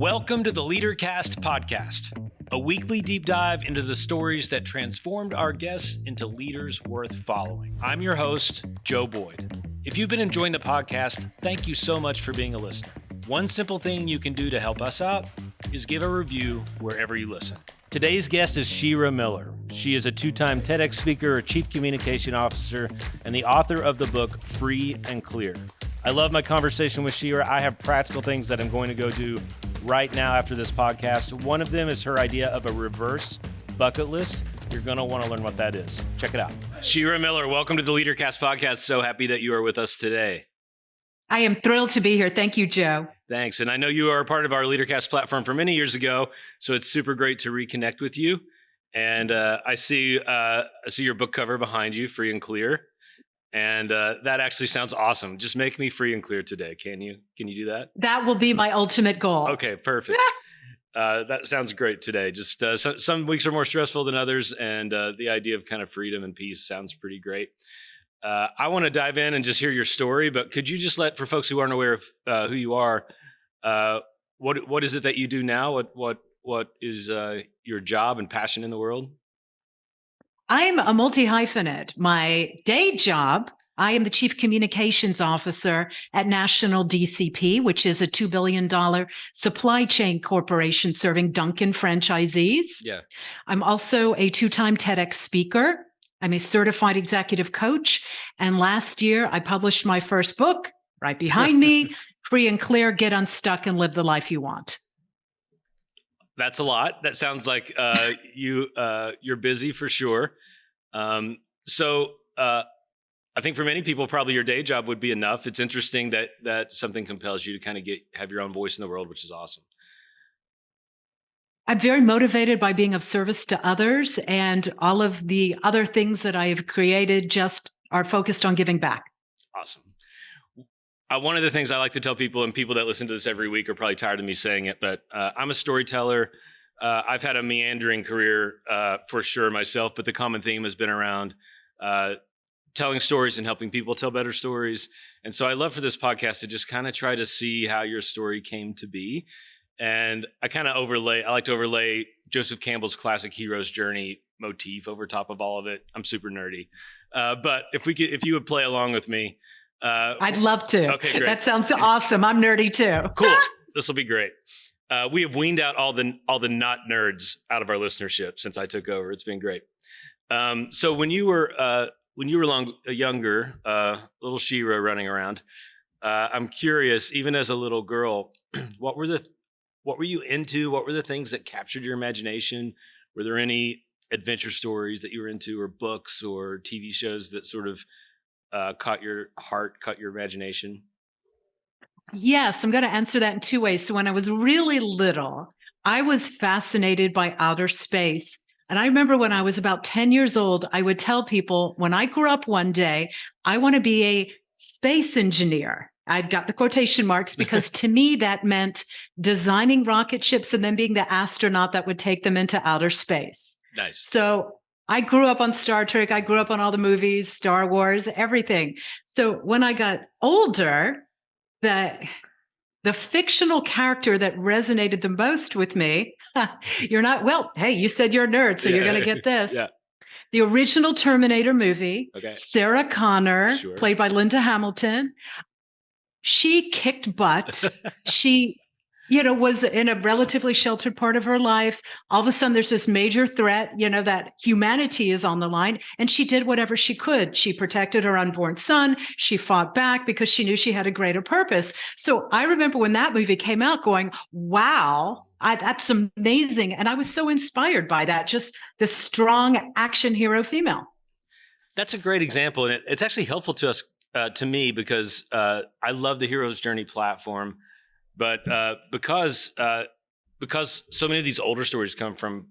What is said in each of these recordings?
Welcome to the LeaderCast podcast, a weekly deep dive into the stories that transformed our guests into leaders worth following. I'm your host, Joe Boyd. If you've been enjoying the podcast, thank you so much for being a listener. One simple thing you can do to help us out is give a review wherever you listen. Today's guest is Shira Miller. She is a two-time TEDx speaker, a chief communication officer, and the author of the book Free and Clear. I love my conversation with Shira. I have practical things that I'm going to go do right now after this podcast. One of them is her idea of a reverse bucket list. You're going to want to learn what that is. Check it out. Shira Miller, welcome to the LeaderCast podcast. So happy that you are with us today. I am thrilled to be here. Thank you, Joe. Thanks. And I know you are a part of our LeaderCast platform for many years ago, so it's super great to reconnect with you. And I see your book cover behind you, Free and Clear. And that actually sounds awesome. Just make me free and clear today. Can you do that? That will be my ultimate goal. Okay, perfect. That sounds great today. Just some weeks are more stressful than others. And the idea of kind of freedom and peace sounds pretty great. I want to dive in and just hear your story, but could you just for folks who aren't aware of who you are, what is it that you do now? What is your job and passion in the world? I'm a multi-hyphenate. My day job, I am the Chief Communications Officer at National DCP, which is a $2 billion supply chain corporation serving Dunkin' franchisees. Yeah. I'm also a two-time TEDx speaker. I'm a certified executive coach. And last year, I published my first book right behind me, Free and Clear, Get Unstuck and Live the Life You Want. That's a lot. That sounds like you're busy for sure. So I think for many people, probably your day job would be enough. It's interesting that something compels you to kind of have your own voice in the world, which is awesome. I'm very motivated by being of service to others, and all of the other things that I have created just are focused on giving back. Awesome. One of the things I like to tell people, and people that listen to this every week are probably tired of me saying it, but I'm a storyteller. I've had a meandering career for sure myself, but the common theme has been around telling stories and helping people tell better stories. And so I love for this podcast to just kind of try to see how your story came to be. And I like to overlay Joseph Campbell's classic hero's journey motif over top of all of it. I'm super nerdy. But if you would play along with me. I'd love to. Okay, great. That sounds awesome. I'm nerdy too. Cool. This will be great. We have weaned out all the not nerds out of our listenership since I took over. It's been great. So when you were younger, little Shira running around, I'm curious. Even as a little girl, what were you into? What were the things that captured your imagination? Were there any adventure stories that you were into, or books or TV shows that sort of caught your heart, caught your imagination? Yes, I'm going to answer that in two ways. So when I was really little, I was fascinated by outer space. And I remember when I was about 10 years old, I would tell people, when I grew up one day, I want to be a space engineer. I've got the quotation marks because to me, that meant designing rocket ships and then being the astronaut that would take them into outer space. Nice. So I grew up on Star Trek. I grew up on all the movies, Star Wars, everything. So when I got older, the fictional character that resonated the most with me, hey, you said you're a nerd, so you're going to get this. Yeah. The original Terminator movie, okay. Sarah Connor, sure. Played by Linda Hamilton. She kicked butt. She was in a relatively sheltered part of her life. All of a sudden, there's this major threat, that humanity is on the line. And she did whatever she could. She protected her unborn son. She fought back because she knew she had a greater purpose. So I remember when that movie came out going, wow, that's amazing. And I was so inspired by that, just the strong action hero female. That's a great example. And it's actually helpful to us, to me, because I love the Hero's Journey platform. But because so many of these older stories come from,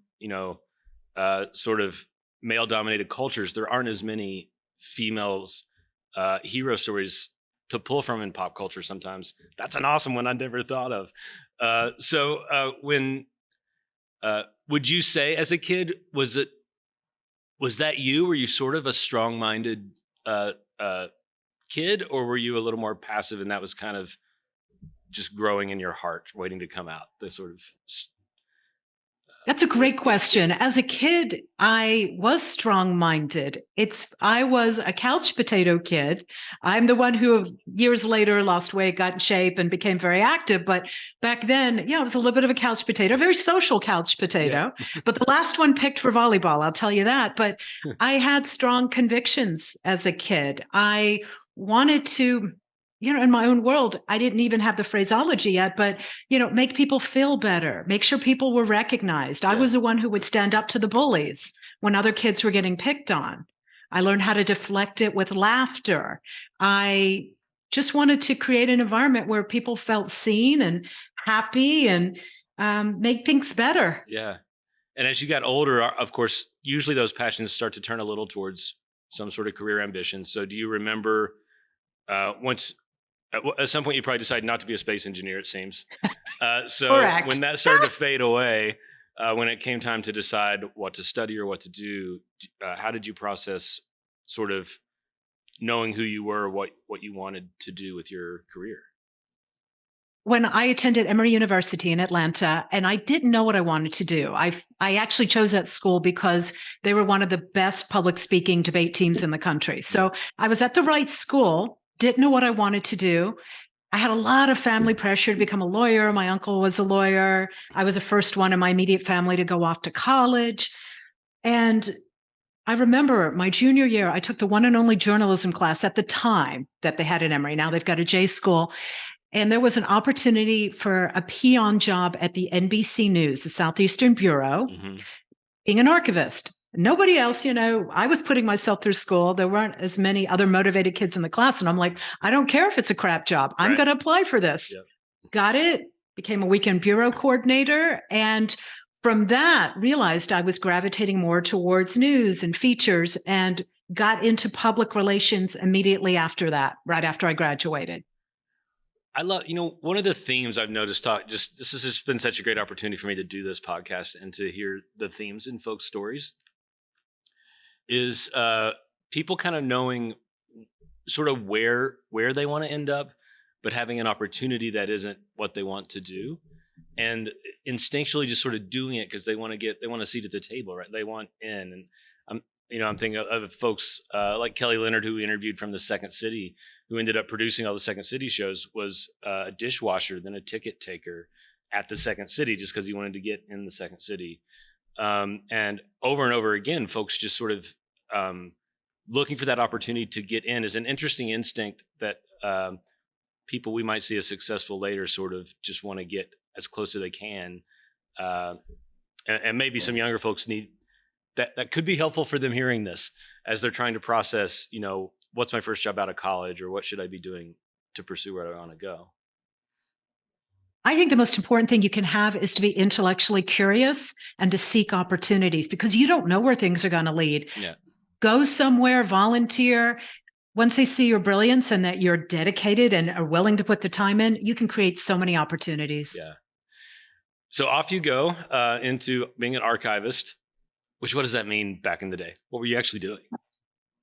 sort of male-dominated cultures, there aren't as many females hero stories to pull from in pop culture sometimes. That's an awesome one I never thought of. Would you say as a kid, was that you? Were you sort of a strong-minded kid, or were you a little more passive and that was kind of just growing in your heart, waiting to come out? The sort of That's a great question. As a kid, I was strong-minded. I was a couch potato kid. I'm the one who years later lost weight, got in shape, and became very active. But back then, I was a little bit of a couch potato, a very social couch potato. Yeah. But the last one picked for volleyball, I'll tell you that. But I had strong convictions as a kid. I wanted to, in my own world, I didn't even have the phraseology yet, but, make people feel better, make sure people were recognized. I was the one who would stand up to the bullies when other kids were getting picked on. I learned how to deflect it with laughter. I just wanted to create an environment where people felt seen and happy and make things better. Yeah. And as you got older, of course, usually those passions start to turn a little towards some sort of career ambition. So do you remember at some point you probably decided not to be a space engineer, it seems. So Correct. When that started to fade away, when it came time to decide what to study or what to do, how did you process sort of knowing who you were, what you wanted to do with your career? When I attended Emory University in Atlanta, and I didn't know what I wanted to do. I actually chose that school because they were one of the best public speaking debate teams in the country. So I was at the right school, didn't know what I wanted to do. I had a lot of family pressure to become a lawyer. My uncle was a lawyer. I was the first one in my immediate family to go off to college. And I remember my junior year, I took the one and only journalism class at the time that they had at Emory. Now they've got a J school. And there was an opportunity for a peon job at the NBC News, the Southeastern Bureau, being an archivist. Nobody else, I was putting myself through school. There weren't as many other motivated kids in the class. And I'm like, I don't care if it's a crap job. I'm going to apply for this. Yep. Got it. Became a weekend bureau coordinator. And from that, realized I was gravitating more towards news and features and got into public relations immediately after that, right after I graduated. I love, one of the themes I've noticed, this has just been such a great opportunity for me to do this podcast and to hear the themes in folks' stories, is people kind of knowing sort of where they want to end up, but having an opportunity that isn't what they want to do, and instinctually just sort of doing it because they want a seat at the table, right? They want in. And I'm thinking of folks like Kelly Leonard, who we interviewed from the Second City, who ended up producing all the Second City shows, was a dishwasher, then a ticket taker at the Second City, just because he wanted to get in the Second City. And over again, folks just sort of looking for that opportunity to get in is an interesting instinct that people we might see as successful later sort of just want to get as close as they can. And maybe some younger folks need that could be helpful for them hearing this as they're trying to process, what's my first job out of college, or what should I be doing to pursue where I want to go? I think the most important thing you can have is to be intellectually curious and to seek opportunities, because you don't know where things are going to lead. Yeah. Go somewhere, volunteer. Once they see your brilliance and that you're dedicated and are willing to put the time in, you can create so many opportunities. Yeah. So off you go into being an archivist, what does that mean back in the day? What were you actually doing?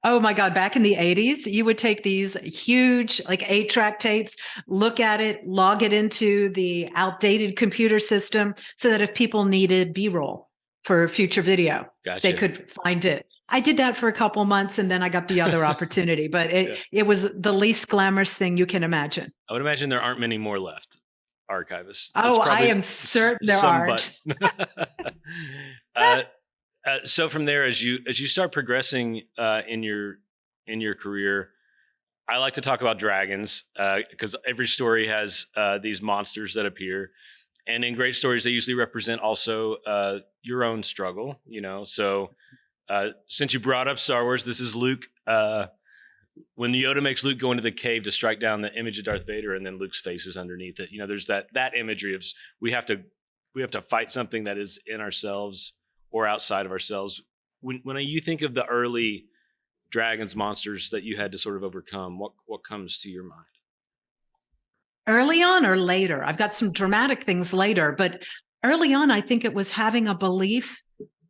Oh my God, back in the 80s, you would take these huge 8-track tapes, look at it, log it into the outdated computer system so that if people needed B-roll for future video, They could find it. I did that for a couple months and then I got the other opportunity, but it was the least glamorous thing you can imagine. I would imagine there aren't many more left, archivists. Oh, I am certain there aren't. So from there, as you start progressing in your career, I like to talk about dragons because every story has these monsters that appear, and in great stories, they usually represent also your own struggle. So since you brought up Star Wars, this is Luke. When Yoda makes Luke go into the cave to strike down the image of Darth Vader, and then Luke's face is underneath it. There's that imagery of we have to fight something that is in ourselves or outside of ourselves. When you think of the early dragons, monsters that you had to sort of overcome, what comes to your mind? Early on or later? I've got some dramatic things later, but early on, I think it was having a belief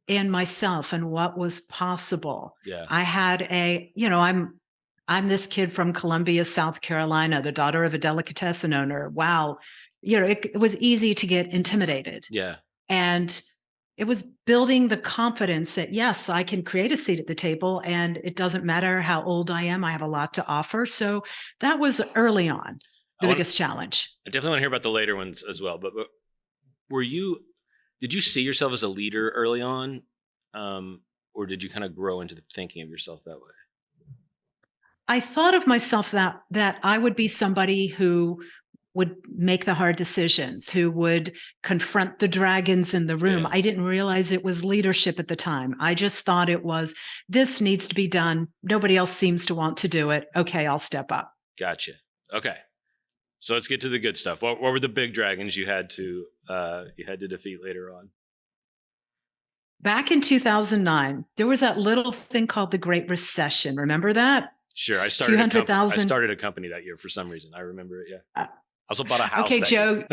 in myself and what was possible. Yeah. I had I'm I'm this kid from Columbia, South Carolina, the daughter of a delicatessen owner. Wow. It was easy to get intimidated. Yeah. And it was building the confidence that, yes, I can create a seat at the table and it doesn't matter how old I am. I have a lot to offer. So that was early on the biggest challenge. I definitely want to hear about the later ones as well. But did you see yourself as a leader early on? Or did you kind of grow into the thinking of yourself that way? I thought of myself that I would be somebody who would make the hard decisions, who would confront the dragons in the room. Yeah. I didn't realize it was leadership at the time. I just thought it was, this needs to be done. Nobody else seems to want to do it. Okay, I'll step up. Gotcha. Okay. So let's get to the good stuff. What were the big dragons you had to defeat later on? Back in 2009, there was that little thing called the Great Recession. Remember that? Sure. I started a company that year for some reason. I remember it. Yeah. I also bought a house. Okay, Joe.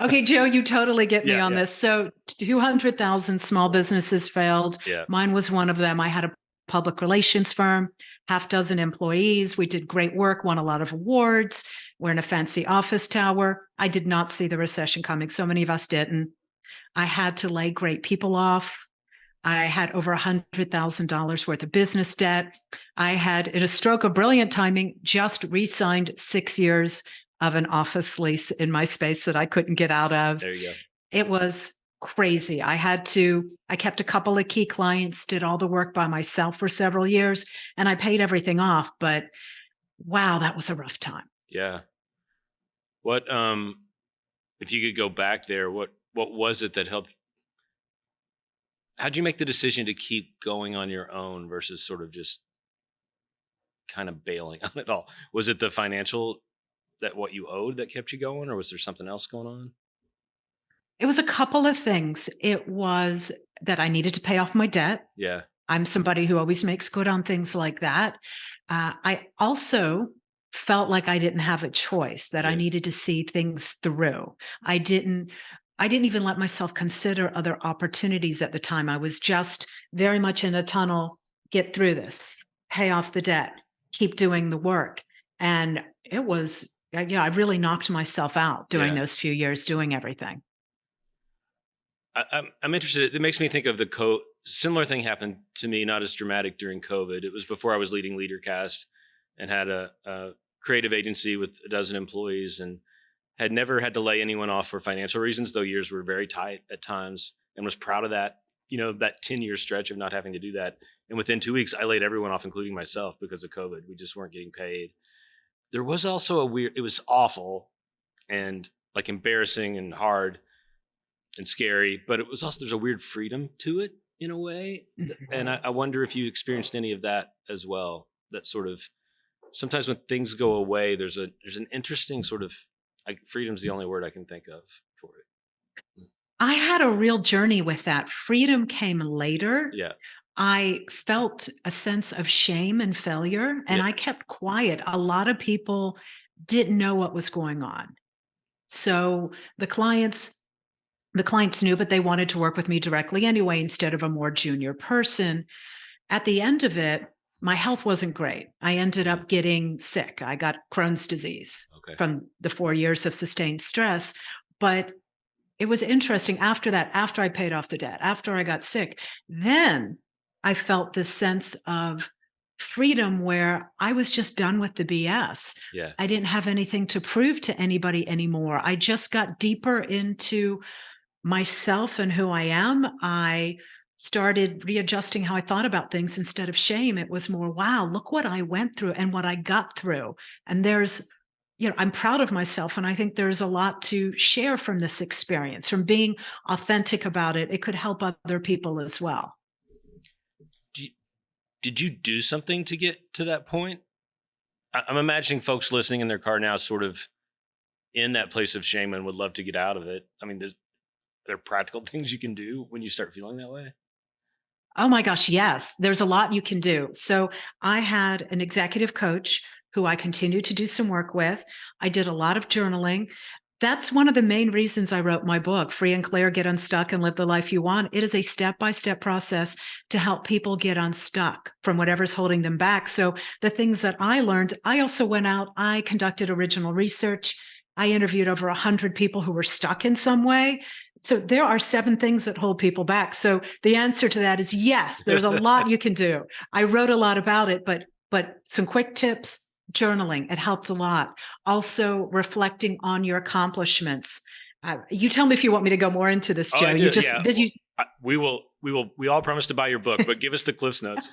Okay, Joe, you totally get me on this. So 200,000 small businesses failed. Yeah. Mine was one of them. I had a public relations firm, half dozen employees. We did great work, won a lot of awards. We're in a fancy office tower. I did not see the recession coming. So many of us didn't. I had to lay great people off. I had over $100,000 worth of business debt. I had, in a stroke of brilliant timing, just re-signed 6 years of an office lease in my space that I couldn't get out of. There you go. It was crazy. I kept a couple of key clients, did all the work by myself for several years, and I paid everything off. But wow, that was a rough time. Yeah. What, if you could go back there, what was it that helped? How'd you make the decision to keep going on your own versus sort of just kind of bailing on it all? Was it the financial, that what you owed that kept you going, or was there something else going on? It was a couple of things. It was that I needed to pay off my debt. Yeah. I'm somebody who always makes good on things like that. I also felt like I didn't have a choice, that I needed to see things through. I didn't even let myself consider other opportunities at the time. I was just very much in a tunnel, get through this, pay off the debt, keep doing the work. And it was, I really knocked myself out during those few years doing everything. I'm interested. It makes me think of similar thing happened to me, not as dramatic during COVID. It was before I was leading LeaderCast and had a creative agency with a dozen employees, and had never had to lay anyone off for financial reasons, though years were very tight at times, and was proud of that, that 10-year stretch of not having to do that. And within 2 weeks, I laid everyone off, including myself, because of COVID. We just weren't getting paid. There was also it was awful and like embarrassing and hard and scary, but it was also, there's a weird freedom to it in a way. And I wonder if you experienced any of that as well. That sort of, sometimes when things go away, there's an interesting sort of, freedom's the only word I can think of for it. I had a real journey with that. Freedom came later. Yeah. I felt a sense of shame and failure, and I kept quiet. A lot of people didn't know what was going on. So the clients knew, but they wanted to work with me directly anyway, instead of a more junior person. At the end of it, my health wasn't great. I ended up getting sick. I got Crohn's disease from the 4 years of sustained stress. But it was interesting after that, after I paid off the debt, after I got sick, then I felt this sense of freedom where I was just done with the BS. Yeah. I didn't have anything to prove to anybody anymore. I just got deeper into myself and who I am. I started readjusting how I thought about things. Instead of shame, it was more, wow, look what I went through and what I got through. And there's, I'm proud of myself. And I think there's a lot to share from this experience, from being authentic about it. It could help other people as well. Did you do something to get to that point? I'm imagining folks listening in their car now sort of in that place of shame and would love to get out of it. I mean, there are practical things you can do when you start feeling that way? Oh my gosh, yes. There's a lot you can do. So I had an executive coach who I continued to do some work with. I did a lot of journaling. That's one of the main reasons I wrote my book, Free and Clear, Get Unstuck and Live the Life You Want. It is a step-by-step process to help people get unstuck from whatever's holding them back. So the things that I learned, I also went out, I conducted original research. I interviewed over 100 people who were stuck in some way. So there are 7 things that hold people back. So the answer to that is yes, there's a lot you can do. I wrote a lot about it, but some quick tips. Journaling, it helped a lot. Also, reflecting on your accomplishments. You tell me if you want me to go more into this, Joe. I do. You just yeah. did you? We all promise to buy your book, but give us the Cliff's Notes.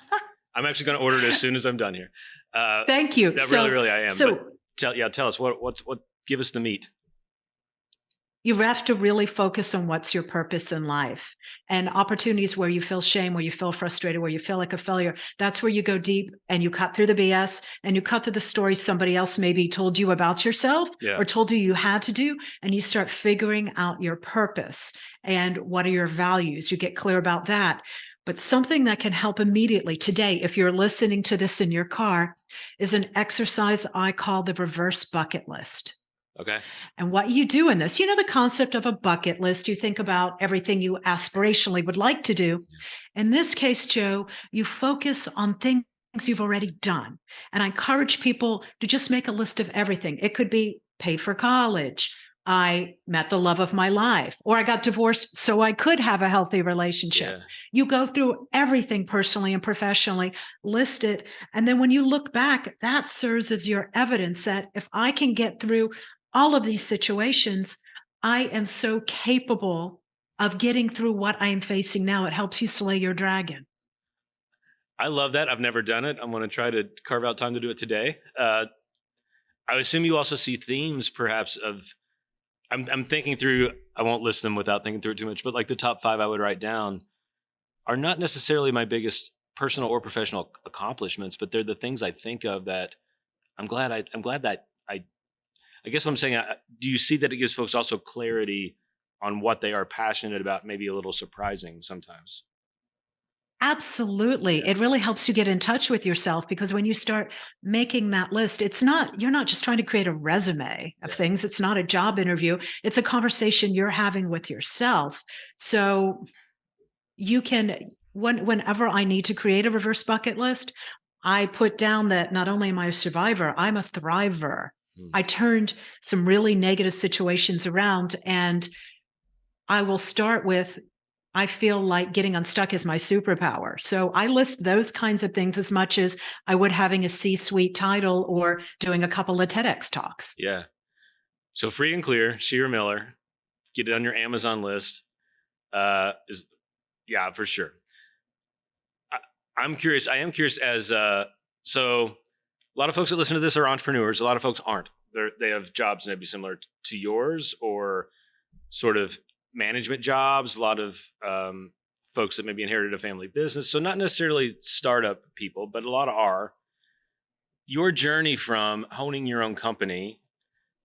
I'm actually going to order it as soon as I'm done here. Thank you. Really, I am. So, tell us what. Give us the meat. You have to really focus on what's your purpose in life, and opportunities where you feel shame, where you feel frustrated, where you feel like a failure. That's where you go deep and you cut through the BS and you cut through the stories somebody else maybe told you about yourself or told you had to do. And you start figuring out your purpose and what are your values. You get clear about that. But something that can help immediately today, if you're listening to this in your car, is an exercise I call the reverse bucket list. Okay. And what you do in this, the concept of a bucket list, you think about everything you aspirationally would like to do. In this case, Joe, you focus on things you've already done. And I encourage people to just make a list of everything. It could be paid for college. I met the love of my life, or I got divorced so I could have a healthy relationship. Yeah. You go through everything personally and professionally, list it. And then when you look back, that serves as your evidence that if I can get through all of these situations, I am so capable of getting through what I am facing now. It helps you slay your dragon. I love that. I've never done it. I'm going to try to carve out time to do it today. I assume you also see themes perhaps of, I'm thinking through, I won't list them without thinking through it too much, but like the top 5 I would write down are not necessarily my biggest personal or professional accomplishments, but they're the things I think of that I'm glad that I guess what I'm saying, do you see that it gives folks also clarity on what they are passionate about, maybe a little surprising sometimes? Absolutely. Yeah. It really helps you get in touch with yourself, because when you start making that list, you're not just trying to create a resume of things. It's not a job interview. It's a conversation you're having with yourself. So you can, whenever I need to create a reverse bucket list, I put down that not only am I a survivor, I'm a thriver. I turned some really negative situations around, and I will start with, I feel like getting unstuck is my superpower. So I list those kinds of things as much as I would having a C-suite title or doing a couple of TEDx talks. Yeah. So Free and Clear, Shira Miller, get it on your Amazon list. For sure. I am curious as, so a lot of folks that listen to this are entrepreneurs. A lot of folks aren't. They have jobs maybe similar to yours, or sort of management jobs. A lot of folks that maybe inherited a family business. So not necessarily startup people, but a lot are. Your journey from honing your own company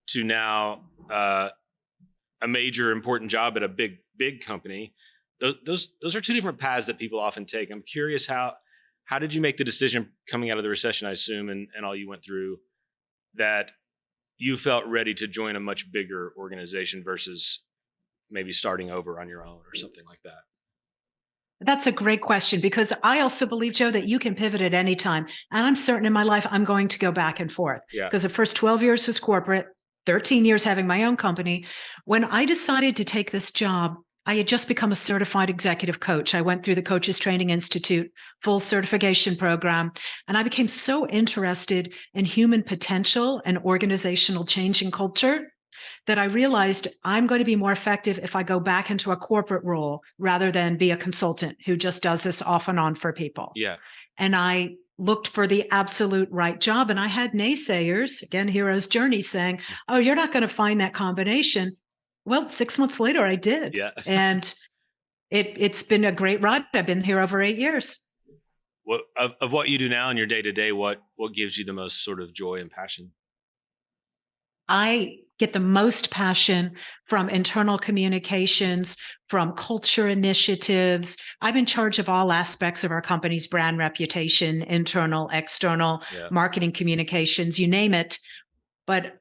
to now a major important job at a big company, those are 2 different paths that people often take. I'm curious, how did you make the decision coming out of the recession, I assume, and all you went through, that you felt ready to join a much bigger organization versus maybe starting over on your own or something like that? That's a great question, because I also believe, Joe, that you can pivot at any time. And I'm certain in my life, I'm going to go back and forth. Because the first 12 years was corporate, 13 years having my own company. When I decided to take this job, I had just become a certified executive coach. I went through the Coaches Training Institute full certification program, and I became so interested in human potential and organizational change and culture that I realized I'm going to be more effective if I go back into a corporate role rather than be a consultant who just does this off and on for people. Yeah. And I looked for the absolute right job, and I had naysayers, again, hero's journey, saying, oh, you're not going to find that combination. Well, 6 months later, I did. Yeah. And it's been a great ride. I've been here over 8 years. What of what you do now in your day-to-day, what gives you the most sort of joy and passion? I get the most passion from internal communications, from culture initiatives. I'm in charge of all aspects of our company's brand reputation, internal, external, marketing communications, you name it. But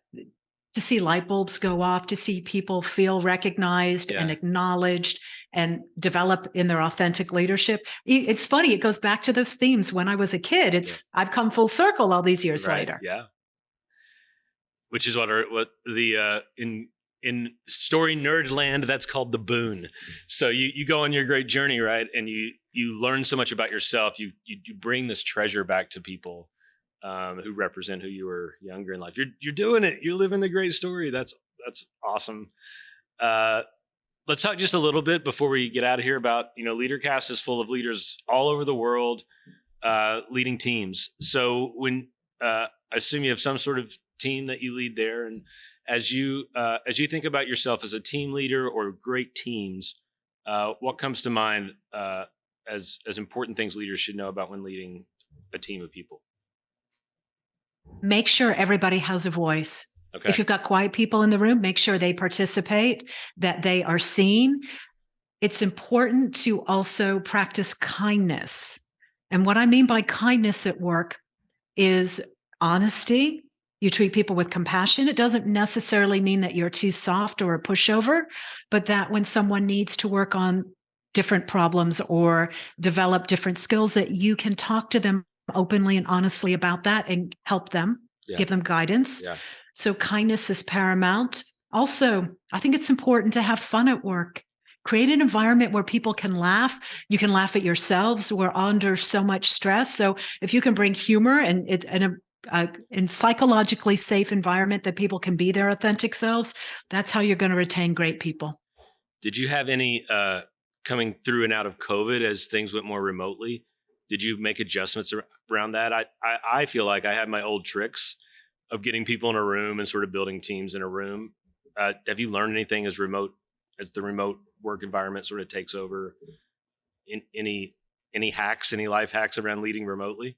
to see light bulbs go off, to see people feel recognized and acknowledged and develop in their authentic leadership. It's funny. It goes back to those themes. When I was a kid, I've come full circle all these years later. Yeah. Which is what the in story nerd land, that's called the boon. So you go on your great journey, right? And you learn so much about yourself. You bring this treasure back to people who represent who you were younger in life. You're doing it. You're living the great story. That's awesome. Let's talk just a little bit before we get out of here about, LeaderCast is full of leaders all over the world, leading teams. So when I assume you have some sort of team that you lead there, and as you think about yourself as a team leader or great teams, what comes to mind as important things leaders should know about when leading a team of people? Make sure everybody has a voice. Okay. If you've got quiet people in the room, make sure they participate, that they are seen. It's important to also practice kindness. And what I mean by kindness at work is honesty. You treat people with compassion. It doesn't necessarily mean that you're too soft or a pushover, but that when someone needs to work on different problems or develop different skills, that you can talk to them openly and honestly about that and help them, give them guidance. Yeah. So kindness is paramount. Also, I think it's important to have fun at work. Create an environment where people can laugh. You can laugh at yourselves. We're under so much stress. So if you can bring humor and in psychologically safe environment that people can be their authentic selves, that's how you're going to retain great people. Did you have any coming through and out of COVID as things went more remotely? Did you make adjustments around that? I feel like I had my old tricks of getting people in a room and sort of building teams in a room. Have you learned anything as the remote work environment sort of takes over? Any hacks, any life hacks around leading remotely?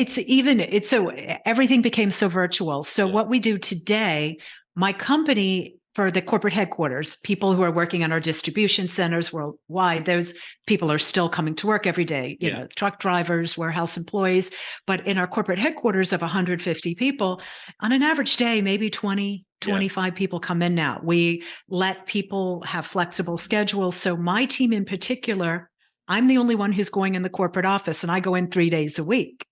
So everything became so virtual. So what we do today, my company, for the corporate headquarters, people who are working on our distribution centers worldwide, those people are still coming to work every day, truck drivers, warehouse employees. But in our corporate headquarters of 150 people, on an average day, maybe 20, 25 people come in now. We let people have flexible schedules. So my team in particular, I'm the only one who's going in the corporate office, and I go in 3 days a week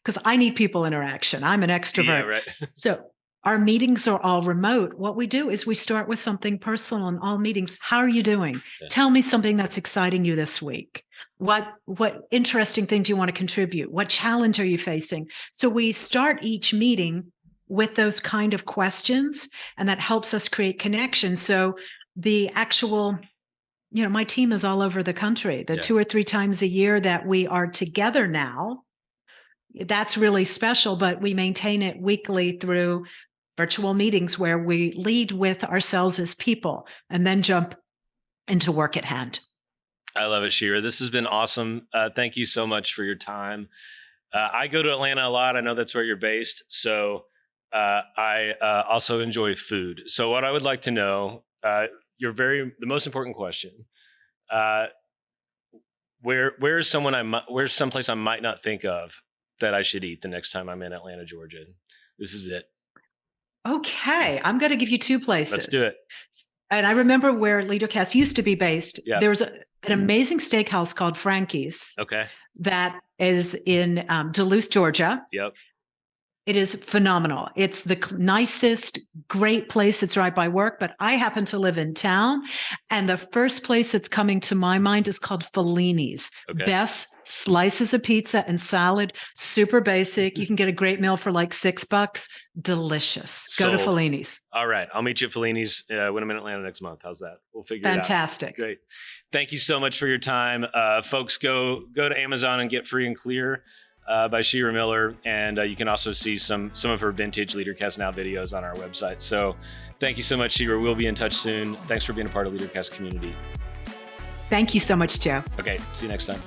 because I need people interaction. I'm an extrovert. Yeah, right. So our meetings are all remote. What we do is we start with something personal in all meetings. How are you doing? Yeah. Tell me something that's exciting you this week. What interesting thing do you want to contribute? What challenge are you facing? So we start each meeting with those kind of questions, and that helps us create connections. So the actual, my team is all over the country. The 2 or 3 times a year that we are together now, that's really special, but we maintain it weekly through virtual meetings where we lead with ourselves as people and then jump into work at hand. I love it, Shira. This has been awesome. Thank you so much for your time. I go to Atlanta a lot. I know that's where you're based. So I also enjoy food. So what I would like to know, the most important question, where's someplace I might not think of that I should eat the next time I'm in Atlanta, Georgia? This is it. Okay. I'm going to give you 2 places. Let's do it. And I remember where LeaderCast used to be based. Yep. There was an amazing steakhouse called Frankie's. Okay. That is in Duluth, Georgia. Yep. It is phenomenal. It's the nicest, great place. It's right by work, but I happen to live in town. And the first place that's coming to my mind is called Fellini's. Okay. Best slices of pizza and salad, super basic. You can get a great meal for like $6. Delicious. Go to Fellini's. All right. I'll meet you at Fellini's when I'm in Atlanta next month. How's that? We'll figure it out. Fantastic. Great. Thank you so much for your time. Folks, go to Amazon and get Free and Clear by Shira Miller. And you can also see some of her vintage LeaderCast Now videos on our website. So thank you so much, Shira. We'll be in touch soon. Thanks for being a part of LeaderCast community. Thank you so much, Joe. Okay. See you next time.